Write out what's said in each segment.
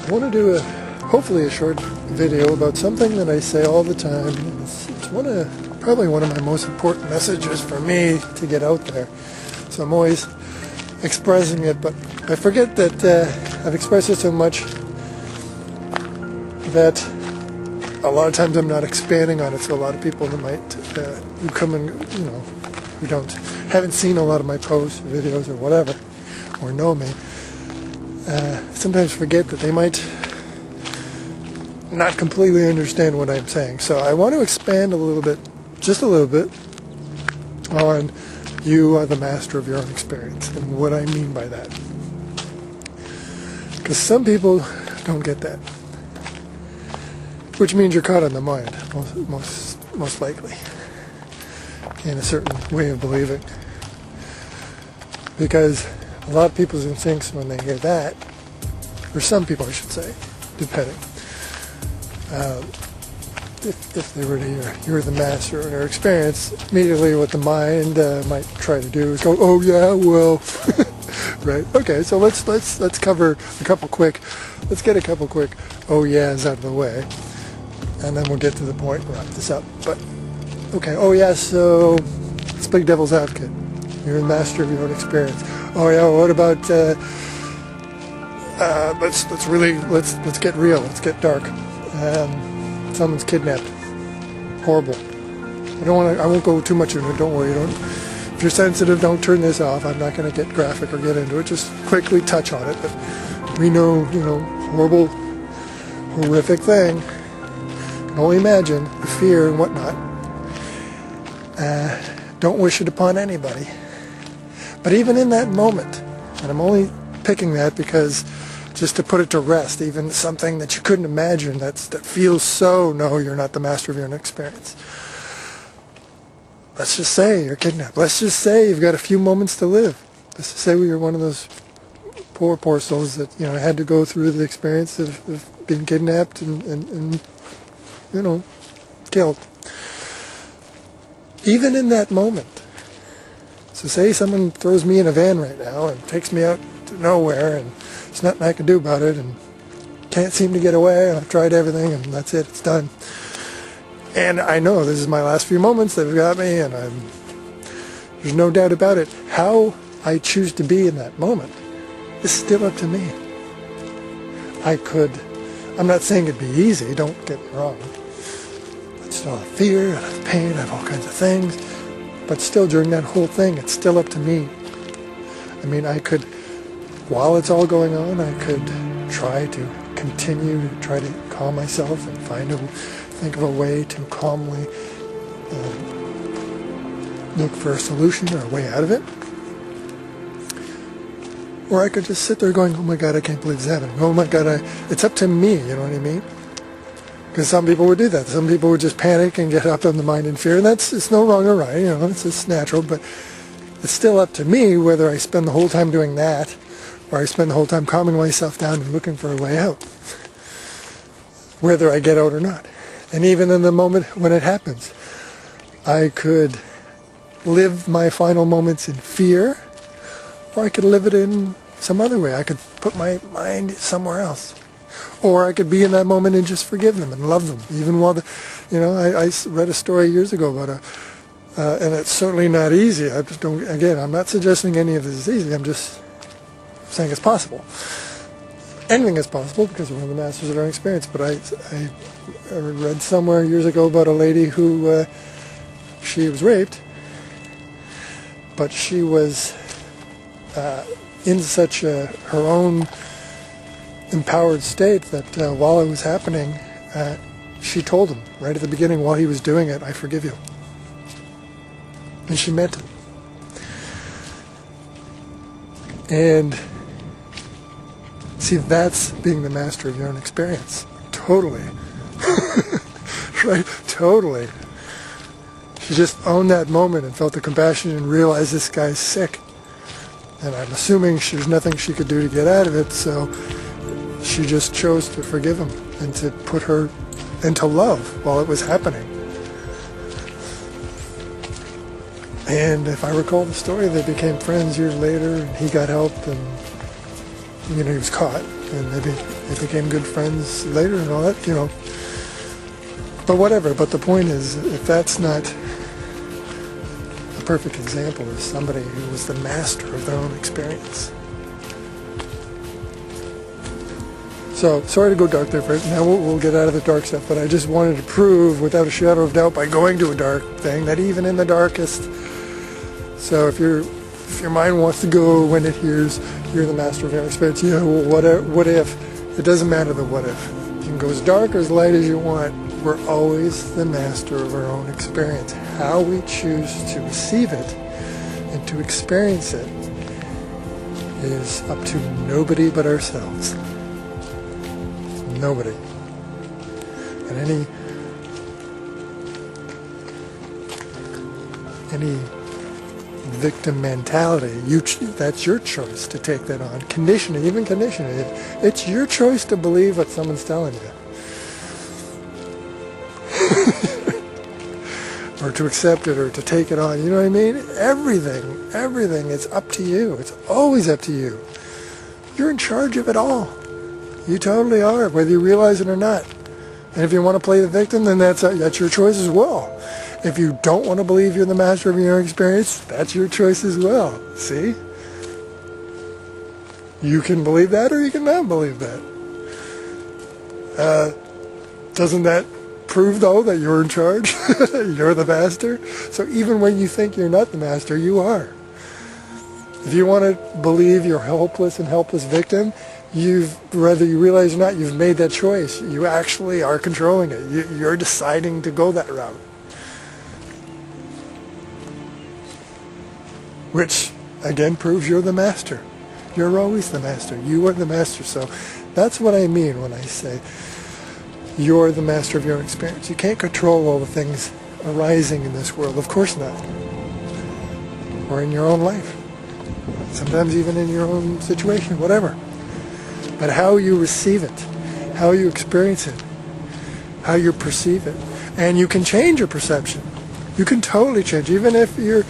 I want to do hopefully a short video about something that I say all the time. It's probably one of my most important messages for me to get out there. So I'm always expressing it, but I forget that I've expressed it so much that a lot of times I'm not expanding on it. So a lot of people that might who come and who haven't seen a lot of my posts, or videos, or whatever, or know me, sometimes forget that they might not completely understand what I'm saying. So I want to expand a little bit, just a little bit, on you are the master of your own experience and what I mean by that. Because some people don't get that, which means you're caught in the mind, most likely, in a certain way of believing. Because a lot of people's instincts when they hear that, or some people I should say, depending, if they were to hear you're the master of your experience, immediately what the mind might try to do is go, oh yeah, well, right? Okay, so let's cover a couple quick, let's get a couple quick oh yeahs out of the way, and then we'll get to the point and wrap this up. But okay, oh yeah, so let's play devil's advocate. You're the master of your own experience. Oh yeah, what about let's get real. Let's get dark. Someone's kidnapped. Horrible. I won't go too much into it. Don't worry. If you're sensitive, don't turn this off. I'm not going to get graphic or get into it. Just quickly touch on it. But we know, horrible, horrific thing. You can only imagine the fear and whatnot. Don't wish it upon anybody. But even in that moment, and I'm only picking that because just to put it to rest, even something that you couldn't imagine that feels so, no, you're not the master of your own experience. Let's just say you're kidnapped. Let's just say you've got a few moments to live. Let's just say you're one of those poor souls that had to go through the experience of being kidnapped and killed. Even in that moment. So say someone throws me in a van right now and takes me out to nowhere and there's nothing I can do about it and can't seem to get away and I've tried everything and that's it, it's done. And I know this is my last few moments, they've got me, and there's no doubt about it. How I choose to be in that moment is still up to me. I'm not saying it'd be easy, don't get me wrong. I still have fear, I have pain, I have all kinds of things. But still, during that whole thing, it's still up to me. I mean, while it's all going on, I could try to continue to try to calm myself and think of a way to calmly look for a solution or a way out of it. Or I could just sit there going, oh my God, I can't believe this happened. Oh my God, it's up to me, you know what I mean? Because some people would do that. Some people would just panic and get up on the mind in fear, and it's no wrong or right, it's natural, but it's still up to me whether I spend the whole time doing that or I spend the whole time calming myself down and looking for a way out, whether I get out or not. And even in the moment when it happens, I could live my final moments in fear, or I could live it in some other way. I could put my mind somewhere else. Or I could be in that moment and just forgive them and love them, even while I read a story years ago about and it's certainly not easy. I'm not suggesting any of this is easy. I'm just saying it's possible. Anything is possible because we're the masters of our experience. But I read somewhere years ago about a lady who she was raped, but she was in such her own empowered state that while it was happening, she told him right at the beginning while he was doing it, I forgive you. And she meant it. And see, that's being the master of your own experience. Totally. Right? Totally. She just owned that moment and felt the compassion and realized this guy's sick. And I'm assuming there's nothing she could do to get out of it, so she just chose to forgive him and to put her into love while it was happening. And if I recall the story, they became friends years later, and he got help, and he was caught, and they became good friends later and all that, But whatever, but the point is, if that's not a perfect example of somebody who was the master of their own experience. So, sorry to go dark there first. Now we'll get out of the dark stuff, but I just wanted to prove without a shadow of doubt by going to a dark thing that even in the darkest, so if your mind wants to go when it hears you're the master of your experience, well, what if? It doesn't matter the what if. You can go as dark or as light as you want. We're always the master of our own experience. How we choose to receive it and to experience it is up to nobody but ourselves. Nobody. And any victim mentality, that's your choice to take that on. Conditioning, even conditioning, it's your choice to believe what someone's telling you. Or to accept it or to take it on. You know what I mean? Everything, it's up to you. It's always up to you. You're in charge of it all. You totally are, whether you realize it or not. And if you want to play the victim, then that's your choice as well. If you don't want to believe you're the master of your own experience, that's your choice as well. See? You can believe that or you cannot believe that. Doesn't that prove, though, that you're in charge? You're the master? So even when you think you're not the master, you are. If you want to believe you're hopeless and helpless victim, whether you realize or not, you've made that choice. You actually are controlling it. You're deciding to go that route. Which, again, proves you're the master. You're always the master. You are the master. So that's what I mean when I say you're the master of your own experience. You can't control all the things arising in this world. Of course not. Or in your own life. Sometimes even in your own situation, whatever. But how you receive it, how you experience it, how you perceive it. And you can change your perception. You can totally change. Even if you're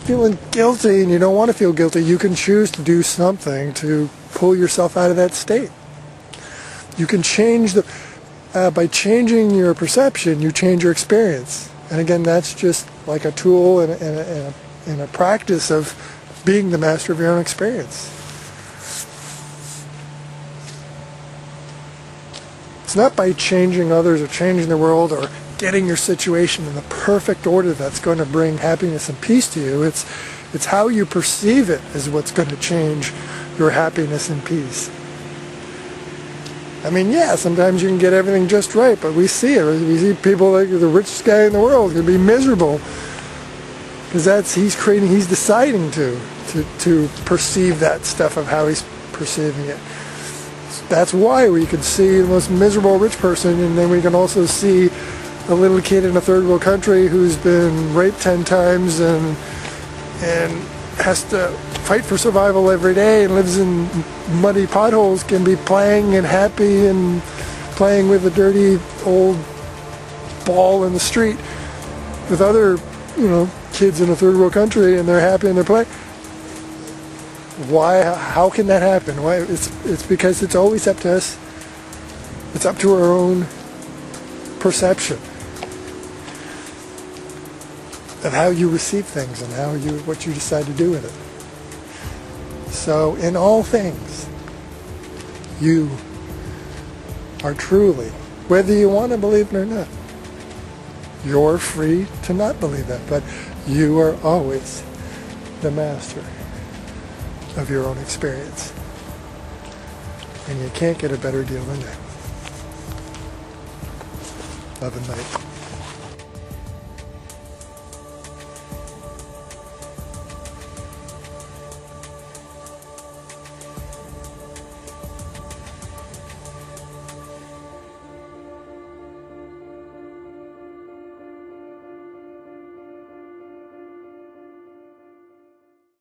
feeling guilty and you don't want to feel guilty, you can choose to do something to pull yourself out of that state. You can change by changing your perception, you change your experience. And again, that's just like a tool and a practice of being the master of your own experience. It's not by changing others or changing the world or getting your situation in the perfect order that's going to bring happiness and peace to you. It's how you perceive it is what's going to change your happiness and peace. I mean, yeah, sometimes you can get everything just right, but we see it. We see people like the richest guy in the world can be miserable because he's deciding to perceive that stuff of how he's perceiving it. That's why we can see the most miserable rich person, and then we can also see a little kid in a third world country who's been raped 10 times and has to fight for survival every day and lives in muddy potholes, can be playing and happy and playing with a dirty old ball in the street with other, kids in a third world country, and they're happy and they're playing. Why? How can that happen? Why? It's because it's always up to us. It's up to our own perception of how you receive things and what you decide to do with it. So in all things, you are truly, whether you want to believe it or not, you're free to not believe that, but you are always the master of your own experience. And you can't get a better deal than that. Love and light.